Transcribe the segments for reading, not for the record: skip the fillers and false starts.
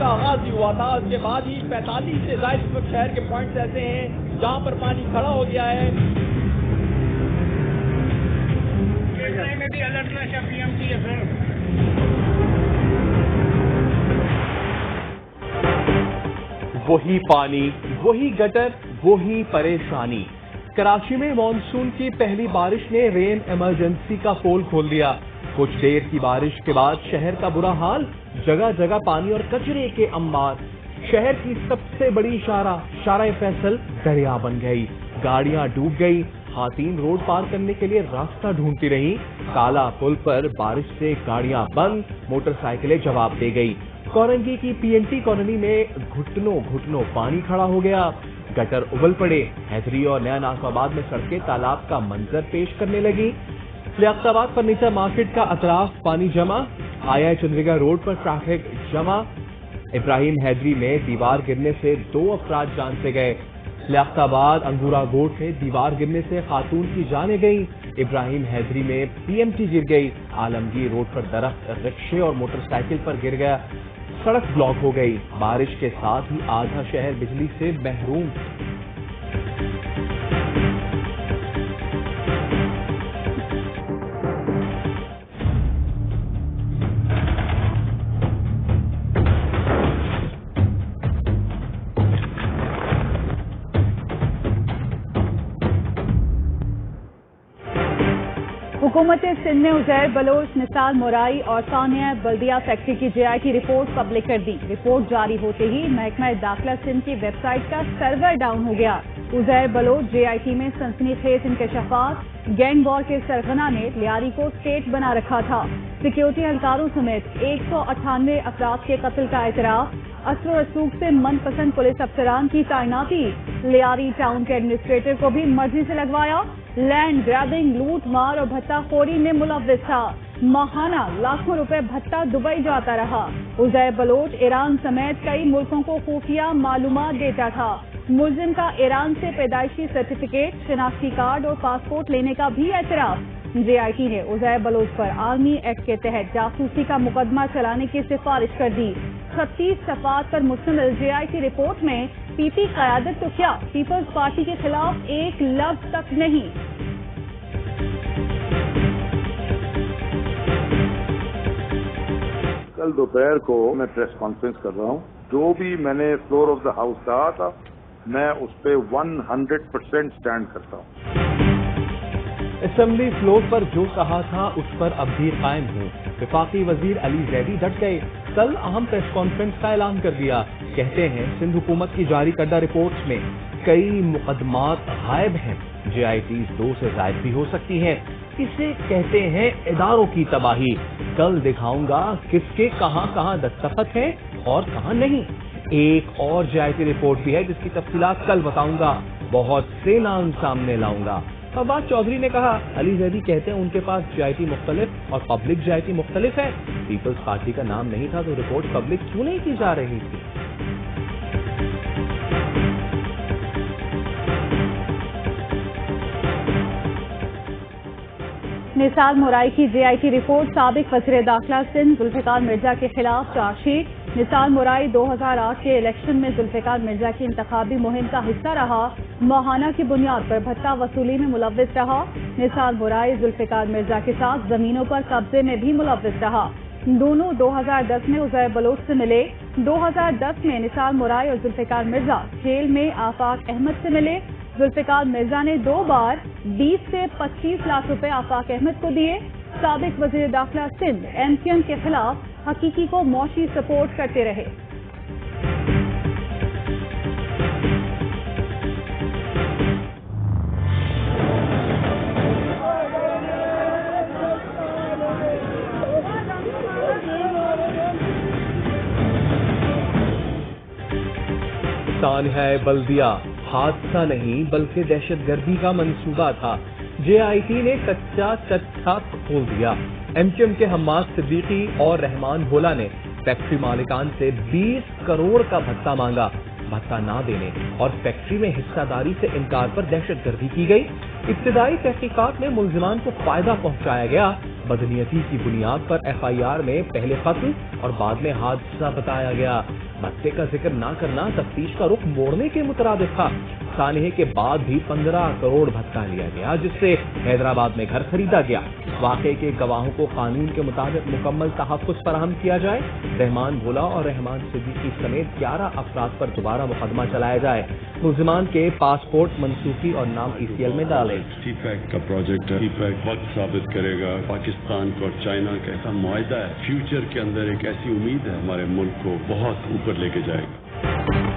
کا آغاز ہی ہوا تھا. اس کے بعد ہی 45 سے زائد اس وقت شہر کے پوائنٹس ایسے ہیں جہاں پر پانی کھڑا ہو گیا ہے. میں بھی الرٹ رہا PMT ہے سر. وہی پانی، وہی گٹر، وہی پریشانی. کراچی میں مانسون کی پہلی بارش نے رین ایمرجنسی کا پول کھول دیا. کچھ دیر کی بارش کے بعد شہر کا برا حال، جگہ جگہ پانی اور کچرے کے انبار. شہر کی سب سے بڑی شارع فیصل دریا بن گئی. گاڑیاں ڈوب گئی. خواتین روڈ پار کرنے کے لیے راستہ ڈھونڈتی رہی. کالا پل پر بارش سے گاڑیاں بند، موٹر سائیکلیں جواب دے گئی. کورنگی کی PNT کالونی میں گھٹنوں پانی کھڑا ہو گیا. گٹر ابل پڑے. حیدری اور نیا ناصر آباد میں سڑکیں تالاب کا منظر پیش کرنے لگی. لیاقت آباد فرنیچر مارکیٹ کا اطراف پانی جمع. آیا چندریگا روڈ پر ٹریفک جمع. ابراہیم حیدری میں دیوار گرنے سے 2 افراد جان سے گئے. لیاقت آباد انگورا گوٹ میں دیوار گرنے سے خاتون کی جانیں گئی. ابراہیم حیدری میں PMT گر گئی. عالمگیر روڈ پر درخت رکشے اور موٹر سائیکل پر گر گیا. سڑک بلاک ہو گئی. بارش کے ساتھ ہی آدھا شہر بجلی سے محروم. حکومت سندھ نے عزیر بلوچ، نثار مورائی اور ثانیہ بلدیہ فیکٹری کی JIT رپورٹ پبلک کر دی. رپورٹ جاری ہوتے ہی محکمہ داخلہ سندھ کی ویب سائٹ کا سرور ڈاؤن ہو گیا. عزیر بلوچ JIT میں سنسنی خیز انکشافات. گینگ وار کے سرغنہ نے لیاری کو اسٹیٹ بنا رکھا تھا. سیکیورٹی اہلکاروں سمیت 198 افراد کے قتل کا اعتراف. اثر و رسوخ سے من پسند پولیس افسران کی تعیناتی. لیاری ٹاؤن کے ایڈمنسٹریٹر کو بھی مرضی سے لگوایا. لینڈ گریبنگ، لوٹ مار اور بھتہ خوری میں ملوث تھا. ماہانہ لاکھوں روپے بھتہ دبئی جاتا رہا. عزیر بلوچ ایران سمیت کئی ملکوں کو خفیہ معلومات دیتا تھا. ملزم کا ایران سے پیدائشی سرٹیفکیٹ، شناختی کارڈ اور پاسپورٹ لینے کا بھی اعتراف. JIT نے عزیر بلوچ پر آرمی ایکٹ کے تحت جاسوسی کا مقدمہ چلانے کی سفارش کر دی. 36 صفحات پر مشتمل JIT رپورٹ میں PP قیادت تو کیا، پیپلز پارٹی کے خلاف ایک لفظ تک نہیں. کل دوپہر کو میں پریس کانفرنس کر رہا ہوں. جو بھی میں نے فلور آف دا ہاؤس کہا تھا میں اس پہ 100% اسٹینڈ کرتا ہوں. اسمبلی فلور پر جو کہا تھا اس پر اب بھی قائم ہوں. وفاقی وزیر علی زیدی ڈٹ گئے. کل اہم پریس کانفرنس کا اعلان کر دیا. کہتے ہیں سندھ حکومت کی جاری کردہ رپورٹس میں کئی مقدمات غائب ہیں. JITs 2 سے زائد بھی ہو سکتی ہیں. اسے کہتے ہیں اداروں کی تباہی. کل دکھاؤں گا کس کے کہاں دستخط ہیں اور کہاں نہیں. ایک اور JIT رپورٹ بھی ہے جس کی تفصیلات کل بتاؤں گا. بہت سے نام سامنے لاؤں گا. فواد چودھری نے کہا علی زیدی کہتے ہیں ان کے پاس JIT مختلف اور پبلک JIT مختلف ہے. پیپلز پارٹی کا نام نہیں تھا تو رپورٹ پبلک کیوں نہیں کی جا رہی تھی. نثار مورائی کی JIT رپورٹ. سابق وزیر داخلہ سندھ ذوالفقار مرزا کے خلاف چارج شیٹ. نثار مورائی 2008 کے الیکشن میں ذوالفقار مرزا کی انتخابی مہم کا حصہ رہا. ماہانہ کی بنیاد پر بھتہ وصولی میں ملوث رہا. نثار مورائی ذوالفقار مرزا کے ساتھ زمینوں پر قبضے میں بھی ملوث رہا. دونوں 2010 میں عزیر بلوچ سے ملے. 2010 میں نثار مورائی اور ذوالفقار مرزا جیل میں آفاق احمد سے ملے. ذوالفقار مرزا نے 2 بار 20 سے 25 لاکھ روپے آفاق احمد کو دیے. سابق وزیر داخلہ سندھ MKN کے خلاف حقیقی کو معاشی سپورٹ کرتے رہے. ثانیہ بلدیہ حادثہ نہیں بلکہ دہشت گردی کا منصوبہ تھا. JIT نے کچا چٹا کھول دیا. MKM کے حماد صدیقی اور رحمان بھولا نے فیکٹری مالکان سے 20 کروڑ کا بھتہ مانگا. بھتہ نہ دینے اور فیکٹری میں حصہ داری سے انکار پر دہشت گردی کی گئی. ابتدائی تحقیقات میں ملزمان کو فائدہ پہنچایا گیا بدنیتی کی بنیاد پر FIR میں پہلے قتل اور بعد میں حادثہ بتایا گیا۔ بھتے کا ذکر نہ کرنا تفتیش کا رخ موڑنے کے مترادف تھا۔ سانحے کے بعد بھی 15 کروڑ بھتہ لیا گیا، جس سے حیدرآباد میں گھر خریدا گیا۔ واقعے کے گواہوں کو قانون کے مطابق مکمل تحفظ فراہم کیا جائے۔ رحمان بھولا اور رحمان صدیقی سمیت 11 افراد پر دوبارہ مقدمہ چلایا جائے۔ ملزمان کے پاسپورٹ منسوخی اور نام ECL میں ڈالے۔ سی پیک کا پروجیکٹ ہے، سی پیک وقت ثابت کرے گا پاکستان کو اور چائنا کا ایسا معاہدہ ہے، فیوچر کے اندر ایک ایسی امید ہے ہمارے ملک کو بہت اوپر لے کے جائے گا۔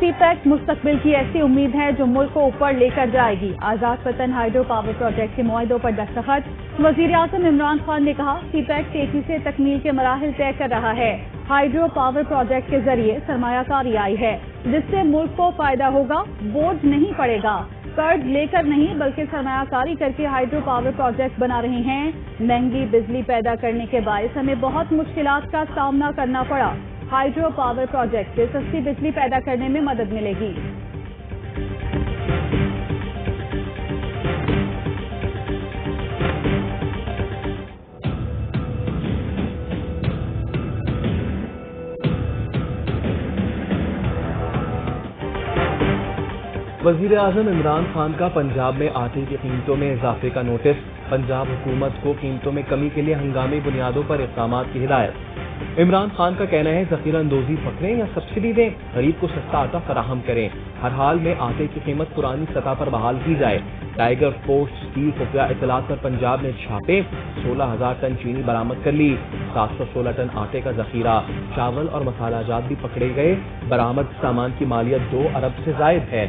سی پیک مستقبل کی ایسی امید ہے جو ملک کو اوپر لے کر جائے گی۔ آزاد وطن ہائیڈرو پاور پروجیکٹ کے معاہدوں پر دستخط۔ وزیر اعظم عمران خان نے کہا سی پیک تیزی سے تکمیل کے مراحل طے کر رہا ہے۔ ہائیڈرو پاور پروجیکٹ کے ذریعے سرمایہ کاری آئی ہے جس سے ملک کو فائدہ ہوگا، بوجھ نہیں پڑے گا۔ قرض لے کر نہیں بلکہ سرمایہ کاری کر کے ہائیڈرو پاور پروجیکٹ بنا رہے ہیں۔ مہنگی بجلی پیدا کرنے کے باعث ہمیں بہت مشکلات کا سامنا کرنا پڑا۔ ہائیڈرو پاور پروجیکٹ سے سستی بجلی پیدا کرنے میں مدد ملے گی۔ وزیر اعظم عمران خان کا پنجاب میں آٹے کی قیمتوں میں اضافے کا نوٹس۔ پنجاب حکومت کو قیمتوں میں کمی کے لیے ہنگامی بنیادوں پر اقدامات کی ہدایت۔ عمران خان کا کہنا ہے ذخیرہ اندوزی پکڑیں یا سبسڈی دیں، غریب کو سستا آٹا فراہم کریں۔ ہر حال میں آٹے کی قیمت پرانی سطح پر بحال کی جائے۔ ٹائیگر فورس اسٹیل خفیہ اطلاعات پر پنجاب نے چھاپے، 16,000 ٹن چینی برآمد کر لی، 716 ٹن آٹے کا ذخیرہ، چاول اور مسالہ جات بھی پکڑے گئے۔ برآمد سامان کی مالیت 2 ارب سے زائد ہے۔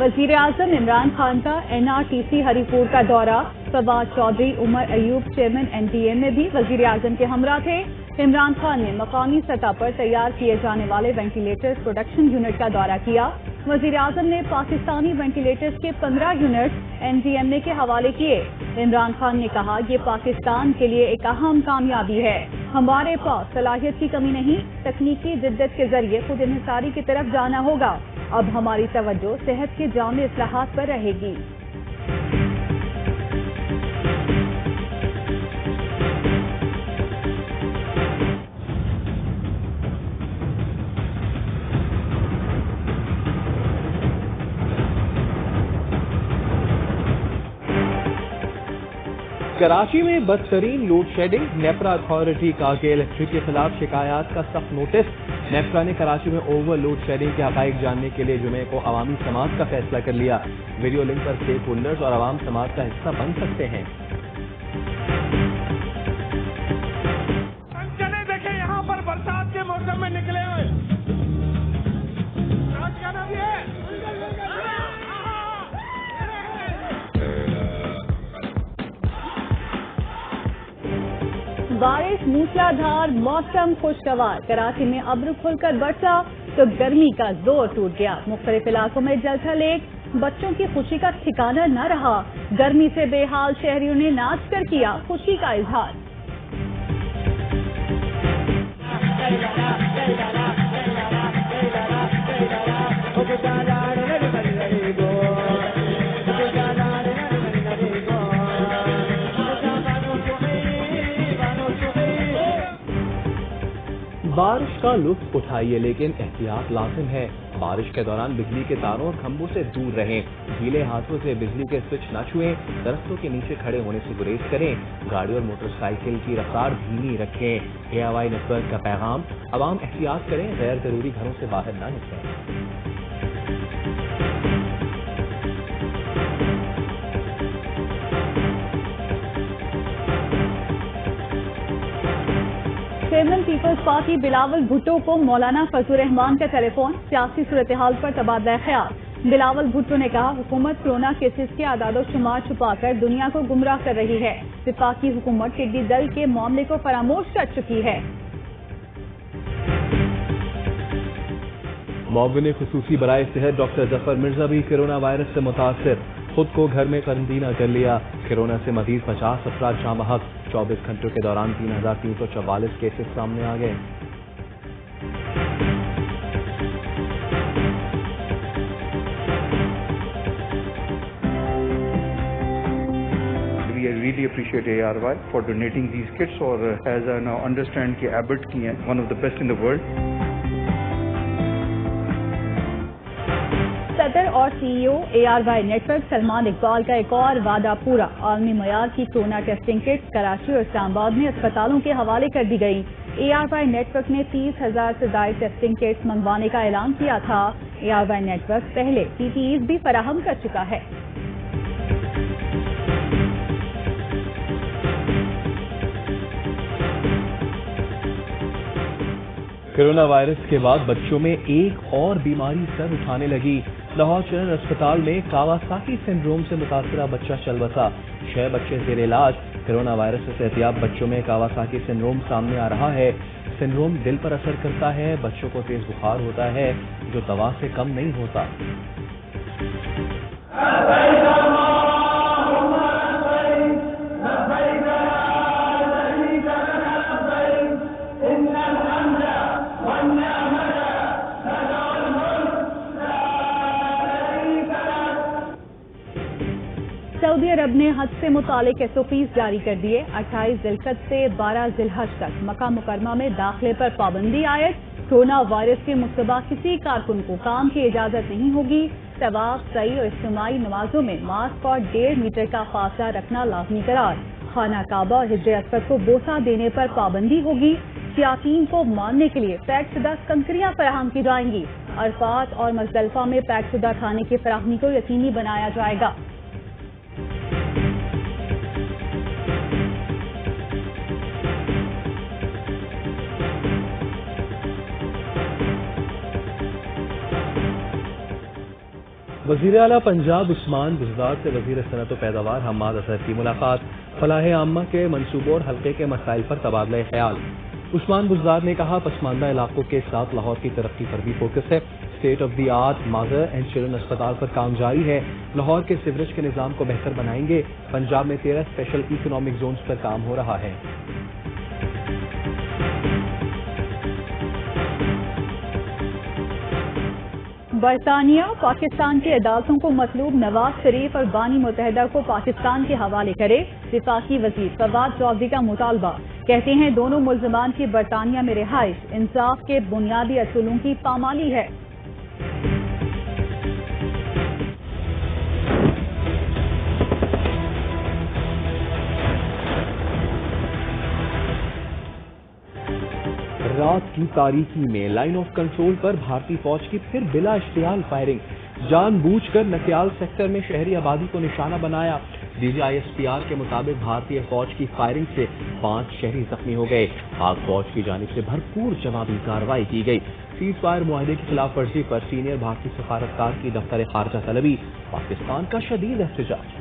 وزیر اعظم عمران خان کا NRTC ہری پور کا دورہ۔ فواد چودھری، عمر ایوب چیئرمین NTA میں بھی وزیر اعظم کے ہمراہ تھے۔ عمران خان نے مقامی سطح پر تیار کیے جانے والے وینٹیلیٹرز پروڈکشن یونٹ کا دورہ کیا۔ وزیر اعظم نے پاکستانی وینٹیلیٹرز کے 15 یونٹ NDMA کے حوالے کیے۔ عمران خان نے کہا یہ پاکستان کے لیے ایک اہم کامیابی ہے۔ ہمارے پاس صلاحیت کی کمی نہیں، تکنیکی جدت کے ذریعے خود انحصاری کی طرف جانا ہوگا۔ اب ہماری توجہ صحت کے جامع اصلاحات پر رہے گی۔ کراچی میں بدترین لوڈ شیڈنگ، نیپرا اتھارٹی کا کہ الیکٹرک کے خلاف شکایات کا سخت نوٹس۔ نیپرا نے کراچی میں اوور لوڈ شیڈنگ کے حقائق جاننے کے لیے جمعے کو عوامی سماعت کا فیصلہ کر لیا۔ ویڈیو لنک پر اسٹیک ہولڈرز اور عوام سماعت کا حصہ بن سکتے ہیں۔ چلے دیکھیں یہاں پر برسات کے موسم میں نکلے ہوئے بارش موسلادھار، موسم خوشگوار۔ کراچی میں ابر کھل کر برسا تو گرمی کا زور ٹوٹ گیا۔ مختلف علاقوں میں جل تھل ایک، بچوں کی خوشی کا ٹھکانہ نہ رہا۔ گرمی سے بے حال شہریوں نے ناچ کر کیا خوشی کا اظہار۔ بارش کا لطف اٹھائیے لیکن احتیاط لازم ہے۔ بارش کے دوران بجلی کے تاروں اور کھمبوں سے دور رہیں۔ گیلے ہاتھوں سے بجلی کے سوئچ نہ چھوئیں۔ درختوں کے نیچے کھڑے ہونے سے گریز کریں۔ گاڑی اور موٹر سائیکل کی رفتار دھیمی رکھیں۔ AIY نیٹورک کا پیغام، عوام احتیاط کریں، غیر ضروری گھروں سے باہر نہ نکلیں۔ چیئرمین پیپلز پارٹی بلاول بھٹو کو مولانا فضل الرحمان کا ٹیلی فون، سیاسی صورتحال پر تبادلہ خیال۔ بلاول بھٹو نے کہا حکومت کورونا کیسز کے اعداد و شمار چھپا کر دنیا کو گمراہ کر رہی ہے۔ وفاقی حکومت ٹڈی دل کے معاملے کو فراموش کر چکی ہے۔ معاون خصوصی برائے صحت ڈاکٹر ظفر مرزا بھی کورونا وائرس سے متاثر، خود کو گھر میں قرنطینہ کر لیا۔ کورونا سے مزید 50 افراد جاں بحق، 24 گھنٹوں کے دوران 3,344 کیسز سامنے آ گئے۔ really appreciate ARY for donating these kits, اور as I now understand کہ Abbott کی ہیں one of the best in the world. صدر اور CEO ARY network Salman Iqbal کا ایک اور وعدہ پورا. عالمی معیار کی کورونا ٹیسٹنگ کٹس کراچی اور اسلام آباد میں اسپتالوں کے حوالے کر دی گئی. ARY نیٹ ورک نے 30,000 سے زائد ٹیسٹنگ کٹس منگوانے کا اعلان کیا تھا. ARY نیٹ ورک پہلے PPEs بھی فراہم کر چکا ہے. کورونا وائرس کے بعد بچوں میں ایک اور بیماری سر اٹھانے لگی. لاہور چلڈرن اسپتال میں کاواساکی سنڈروم سے متاثرہ بچہ چل بسا. 6 بچے زیر علاج. کورونا وائرس سے صحتیاب بچوں میں کاواساکی سنڈروم سامنے آ رہا ہے. سنڈروم دل پر اثر کرتا ہے. بچوں کو تیز بخار ہوتا ہے جو دوا سے کم نہیں ہوتا. سعودی عرب نے حج سے متعلق SOPs جاری کر دیے. 28 ذوالقعدہ سے 12 ذی الحج تک مکہ مکرمہ میں داخلے پر پابندی عائد. کورونا وائرس کے مشتبہ کسی کارکن کو کام کی اجازت نہیں ہوگی. طواف، سعی اور اجتماعی نمازوں میں ماسک اور 1.5 میٹر کا فاصلہ رکھنا لازمی قرار. خانہ کعبہ اور حجر اسود کو بوسہ دینے پر پابندی ہوگی. شیاطین کو مارنے کے لیے پیک شدہ کنکریاں فراہم کی جائیں گی. عرفات اور مزدلفہ میں پیک شدہ کھانے کی فراہمی کو یقینی بنایا جائے گا. وزیر اعلیٰ پنجاب عثمان بزدار سے وزیر صنعت و پیداوار حماد اظہر کی ملاقات. فلاح عامہ کے منصوبوں اور حلقے کے مسائل پر تبادلہ خیال. عثمان بزدار نے کہا پسماندہ علاقوں کے ساتھ لاہور کی ترقی پر بھی فوکس ہے. State of the art mother and children اسپتال پر کام جاری ہے. لاہور کے سیوریج کے نظام کو بہتر بنائیں گے. پنجاب میں 13 اسپیشل اکنامک زونز پر کام ہو رہا ہے. برطانیہ پاکستان کی عدالتوں کو مطلوب نواز شریف اور بانی متحدہ کو پاکستان کے حوالے کرے. وفاقی وزیر فواد چودھری کا مطالبہ. کہتے ہیں دونوں ملزمان کی برطانیہ میں رہائش انصاف کے بنیادی اصولوں کی پامالی ہے. رات کی تاریکی میں لائن آف کنٹرول پر بھارتی فوج کی پھر بلا اشتعال فائرنگ. جان بوجھ کر نکیال سیکٹر میں شہری آبادی کو نشانہ بنایا. DGISPR کے مطابق بھارتی فوج کی فائرنگ سے 5 شہری زخمی ہو گئے. پاک فوج کی جانب سے بھرپور جوابی کارروائی کی گئی. سیز فائر معاہدے کی خلاف ورزی پر سینئر بھارتی سفارتکار کی دفتر خارجہ طلبی. پاکستان کا شدید احتجاج.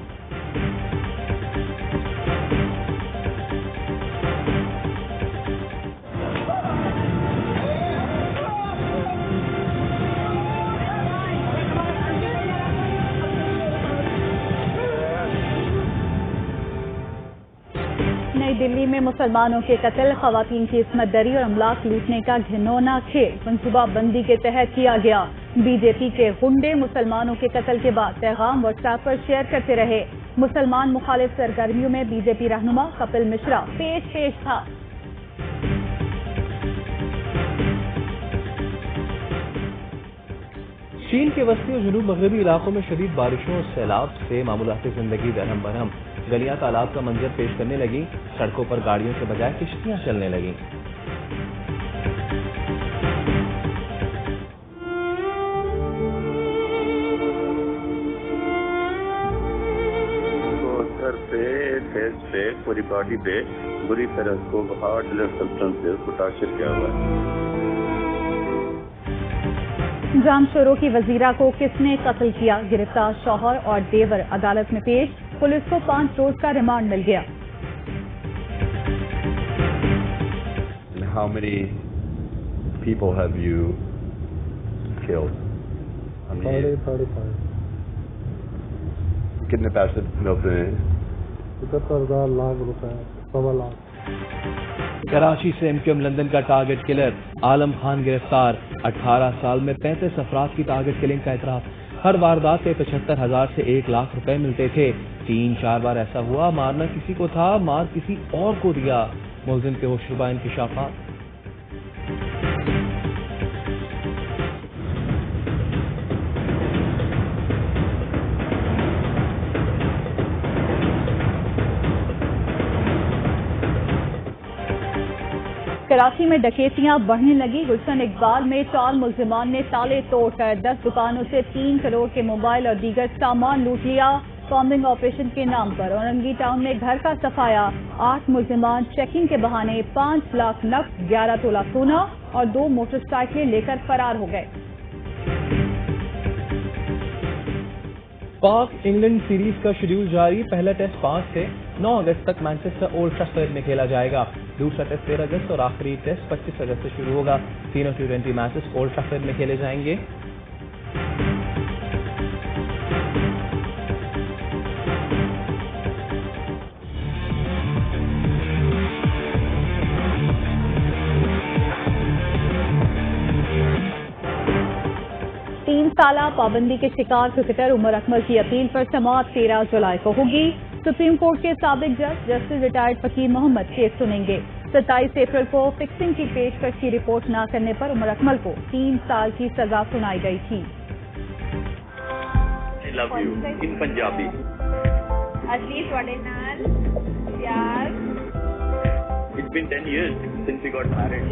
نئی دلی میں مسلمانوں کے قتل، خواتین کی عصمت دری اور املاک لوٹنے کا گھنونا کھیل منصوبہ بندی کے تحت کیا گیا. BJP کے غنڈے مسلمانوں کے قتل کے بعد پیغام واٹس ایپ پر شیئر کرتے رہے. مسلمان مخالف سرگرمیوں میں BJP رہنما کپل مشرا پیش تھا. چین کے وسطی اور جنوب مغربی علاقوں میں شدید بارشوں اور سیلاب سے معمولات زندگی درہم برہم. گلیاں تالاب کا منظر پیش کرنے لگیں. سڑکوں پر گاڑیوں کے بجائے کشتیاں چلنے لگیں. سر پہ، فیس پہ، پوری باڈی پہ بری طرح کو ہارٹ سبسٹنس سے متاثر کیا ہوا ہے. جام شوروں کی وزیرہ کو کس نے قتل کیا؟ گرفتار شوہر اور دیور عدالت میں پیش. پولیس کو 5 روز کا ریمانڈ مل گیا. How many people have you killed? 35. کتنے پیسے ملتے ہیں؟ 75,000 لاکھ روپے، 1.25 لاکھ. کراچی سے MQM لندن کا ٹارگٹ کلر عالم خان گرفتار. 18 سال میں 35 افراد کی ٹارگٹ کلنگ کا اعتراف. ہر واردات پہ 75,000 سے 1 لاکھ روپے ملتے تھے. 3-4 بار ایسا ہوا مارنا کسی کو تھا، مار کسی اور کو دیا. ملزم کے ہوش ربا انکشافات. کراچی میں ڈکیتیاں بڑھنے لگی. گلشن اقبال میں 4 ملزمان نے تالے توڑ کر 10 دکانوں سے 3 کروڑ کے موبائل اور دیگر سامان لوٹ لیا. کامبنگ آپریشن کے نام پر اورنگی ٹاؤن میں گھر کا صفایا. 8 ملزمان چیکنگ کے بہانے 5 لاکھ نقد، 11 تولہ سونا اور 2 موٹر سائیکلیں لے کر فرار ہو گئے. پاک انگلینڈ سیریز کا شیڈول جاری. پہلا ٹیسٹ 5 سے 9 اگست تک مانچسٹر اولڈ ٹریفرڈ میں کھیلا جائے گا. دوسرا ٹیسٹ 13 اگست اور آخری ٹیسٹ 25 اگست سے شروع ہوگا. تینوں T20 میچز اولڈ ٹریفرڈ میں کھیلے جائیں گے. سالہ پابندی کے شکار کرکٹر عمر اکمل کی اپیل پر سماعت 13 جولائی کو ہوگی. سپریم کورٹ کے سابق جج جسٹس ریٹائرڈ فقیر محمد کیس سنیں گے. 27 اپریل کو فکسنگ کی پیشکش کی رپورٹ نہ کرنے پر عمر اکمل کو 3 سال کی سزا سنائی گئی تھی. Punjabi It's been 10 years since we got married.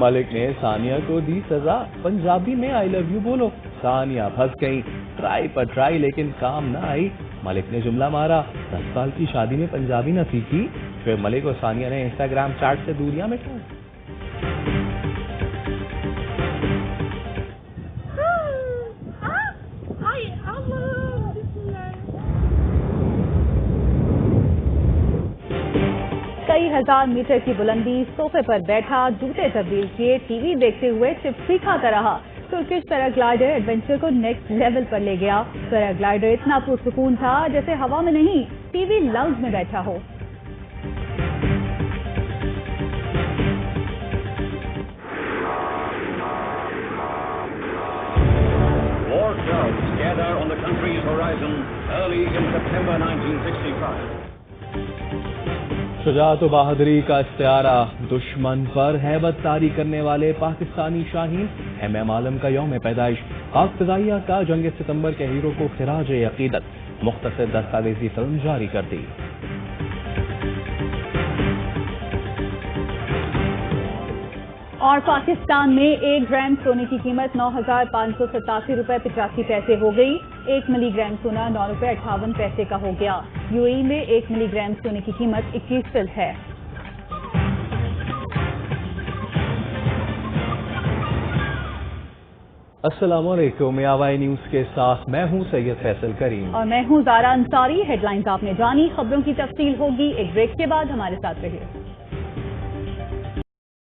ملک نے ثانیہ کو دی سزا. پنجابی میں آئی لو یو بولو. ثانیہ پھنس گئی. ٹرائی پر ٹرائی لیکن کام نہ آئی. ملک نے جملہ مارا 10 سال کی شادی میں پنجابی نہ سیکھی. پھر ملک اور ثانیہ نے انسٹاگرام چیٹ سے دوریاں مٹائی. کئی ہزار میٹر کی بلندی، صوفے پر بیٹھا، جوتے تبدیل کیے، ٹی وی دیکھتے ہوئے چپسی کھاتا رہا. ترکش پیراگلائیڈر ایڈونچر کو نیکسٹ لیول پر لے گیا. پیراگلائیڈر اتنا پرسکون تھا جیسے ہوا میں نہیں ٹی وی لاؤنج میں بیٹھا ہو. War clouds gather on the country's horizon early in September 1965. شجاعت و بہادری کا استعارہ. دشمن پر ہیبت طاری کرنے والے پاکستانی شاہین. ایم عالم کا یوم پیدائش. پاک فضائیہ کا جنگ ستمبر کے ہیرو کو خراج عقیدت. مختصر دستاویزی فلم جاری کر دی. اور پاکستان میں 1 گرام سونے کی قیمت 9,587 روپے 85 پیسے ہو گئی. 1 ملی گرام سونا 9 روپے 58 پیسے کا ہو گیا. یو اے میں 1 ملی گرام سونے کی قیمت 21 فل ہے. السلام علیکم. آوائی نیوز کے ساتھ میں ہوں سید فیصل کریم اور میں ہوں زارا انصاری. ہیڈ لائنز آپ نے جانی. خبروں کی تفصیل ہوگی ایک بریک کے بعد. ہمارے ساتھ رہیے.